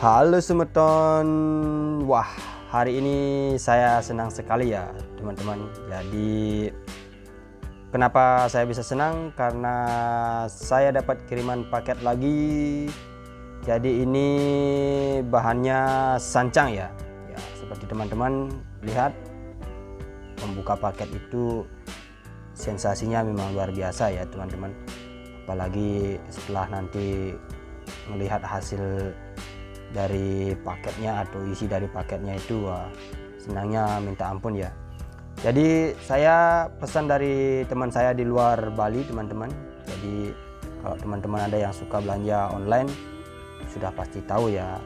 Halo Semeton, wah hari ini saya senang sekali ya teman-teman. Jadi kenapa saya bisa senang? Karena saya dapat kiriman paket lagi. Jadi ini bahannya sancang ya. Ya seperti teman-teman lihat, membuka paket itu sensasinya memang luar biasa ya teman-teman. Apalagi setelah nanti melihat hasil dari paketnya atau isi dari paketnya itu, wah, senangnya minta ampun ya. Jadi saya pesan dari teman saya di luar Bali teman-teman. Jadi kalau teman-teman ada yang suka belanja online sudah pasti tahu ya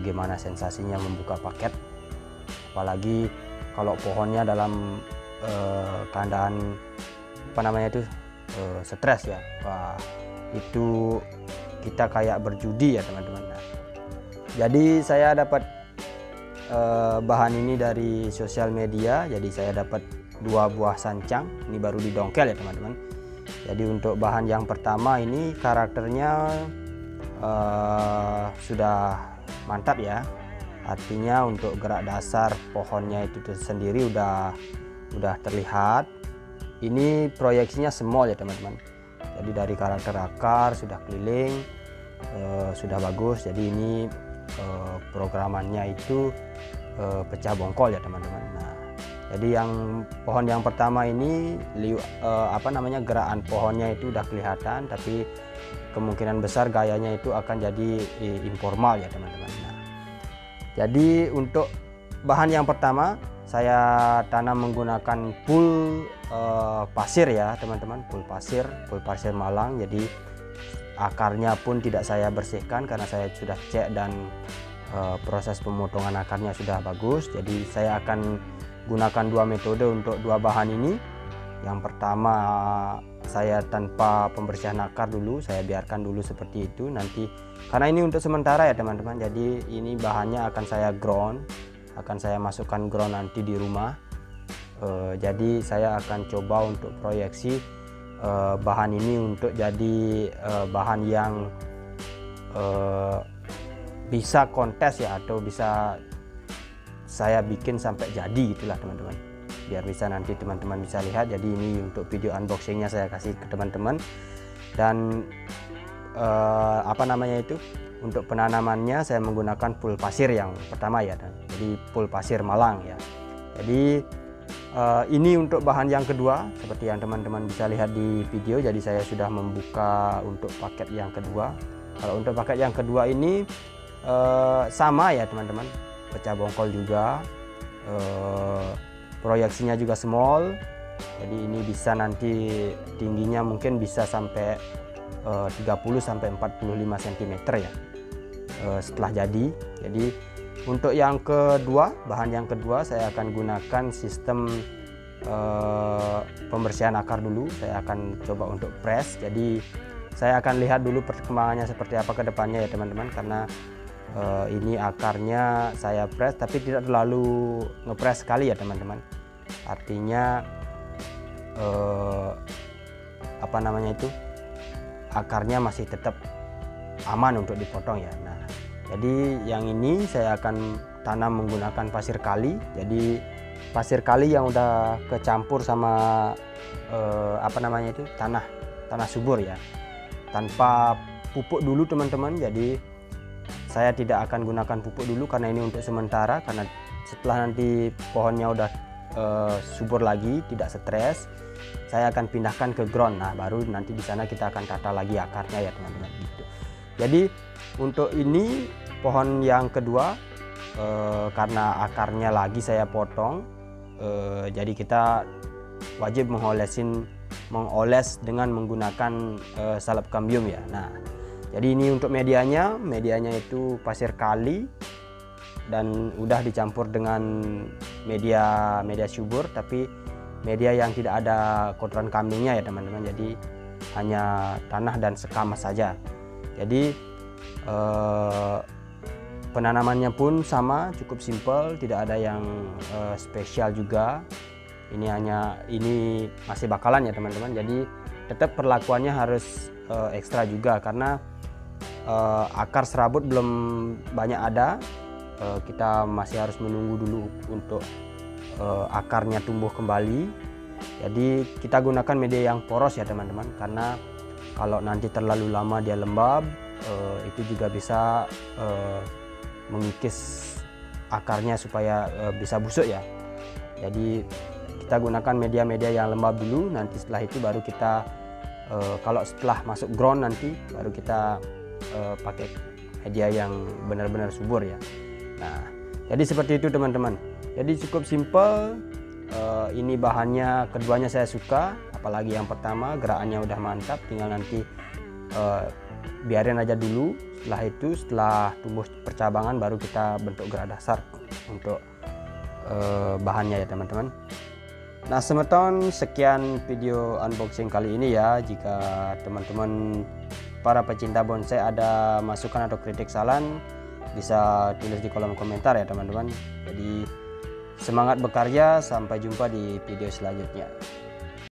gimana sensasinya membuka paket, apalagi kalau pohonnya dalam keadaan stres ya. Wah, itu kita kayak berjudi ya teman-teman. Nah, jadi saya dapat bahan ini dari sosial media. Jadi saya dapat 2 buah sancang, ini baru didongkel ya teman-teman. Jadi untuk bahan yang pertama ini karakternya sudah mantap ya, artinya untuk gerak dasar pohonnya itu sendiri udah terlihat. Ini proyeksinya small ya teman-teman. Jadi dari karakter akar sudah keliling, sudah bagus. Jadi ini programannya itu pecah bongkol ya teman-teman. Nah, jadi yang pohon yang pertama ini gerakan pohonnya itu udah kelihatan, tapi kemungkinan besar gayanya itu akan jadi informal ya teman-teman. Nah, jadi untuk bahan yang pertama saya tanam menggunakan pool pasir ya teman-teman, pool pasir Malang. Jadi akarnya pun tidak saya bersihkan karena saya sudah cek dan proses pemotongan akarnya sudah bagus. Jadi saya akan gunakan 2 metode untuk 2 bahan ini. Yang pertama saya tanpa pembersihan akar dulu, saya biarkan dulu seperti itu. Nanti karena ini untuk sementara ya teman-teman, jadi ini bahannya akan saya ground, akan saya masukkan ground nanti di rumah. Jadi saya akan coba untuk proyeksi bahan ini untuk jadi bahan yang bisa kontes ya, atau bisa saya bikin sampai jadi gitulah teman-teman, biar bisa nanti teman-teman bisa lihat. Jadi ini untuk video unboxingnya saya kasih ke teman-teman. Dan untuk penanamannya saya menggunakan pool pasir yang pertama ya, jadi pool pasir Malang ya. Jadi ini untuk bahan yang kedua, seperti yang teman-teman bisa lihat di video. Jadi saya sudah membuka untuk paket yang kedua. Kalau untuk paket yang kedua ini sama ya teman-teman, pecah bongkol juga, proyeksinya juga small. Jadi ini bisa nanti tingginya mungkin bisa sampai 30-45 cm ya setelah jadi. Jadi untuk yang kedua, bahan yang kedua saya akan gunakan sistem pembersihan akar dulu. Saya akan coba untuk press. Jadi saya akan lihat dulu perkembangannya seperti apa ke depannya ya teman-teman, karena ini akarnya saya press tapi tidak terlalu ngepres sekali ya teman-teman. Artinya akarnya masih tetap aman untuk dipotong ya. Nah, jadi yang ini saya akan tanam menggunakan pasir kali. Jadi pasir kali yang udah kecampur sama tanah subur ya, tanpa pupuk dulu teman-teman. Jadi saya tidak akan gunakan pupuk dulu karena ini untuk sementara, karena setelah nanti pohonnya udah subur lagi, tidak stres, saya akan pindahkan ke ground. Nah, baru nanti di sana kita akan tata lagi akarnya ya teman-teman gitu. Jadi untuk ini pohon yang kedua, karena akarnya lagi saya potong, jadi kita wajib mengoles dengan menggunakan salep kambium ya. Nah, jadi ini untuk medianya itu pasir kali dan udah dicampur dengan media subur, tapi media yang tidak ada kotoran kambingnya ya teman-teman. Jadi hanya tanah dan sekam saja. Jadi penanamannya pun sama, cukup simpel, tidak ada yang spesial juga. Ini masih bakalan ya teman-teman. Jadi tetap perlakuannya harus ekstra juga, karena akar serabut belum banyak ada, kita masih harus menunggu dulu untuk akarnya tumbuh kembali. Jadi kita gunakan media yang poros ya teman-teman, karena kalau nanti terlalu lama dia lembab, itu juga bisa mengikis akarnya supaya bisa busuk ya. Jadi kita gunakan media-media yang lembab dulu, nanti setelah itu baru kita kalau setelah masuk ground nanti baru kita pakai media yang benar-benar subur ya. Nah, jadi seperti itu teman-teman. Jadi cukup simple. Ini bahannya keduanya saya suka, apalagi yang pertama gerakannya udah mantap, tinggal nanti biarin aja dulu. Setelah itu, setelah tumbuh percabangan baru kita bentuk gerak dasar untuk bahannya ya teman-teman. Nah semeton, sekian video unboxing kali ini ya. Jika teman-teman para pecinta bonsai ada masukan atau kritik saran, bisa tulis di kolom komentar ya teman-teman. Jadi semangat berkarya, sampai jumpa di video selanjutnya.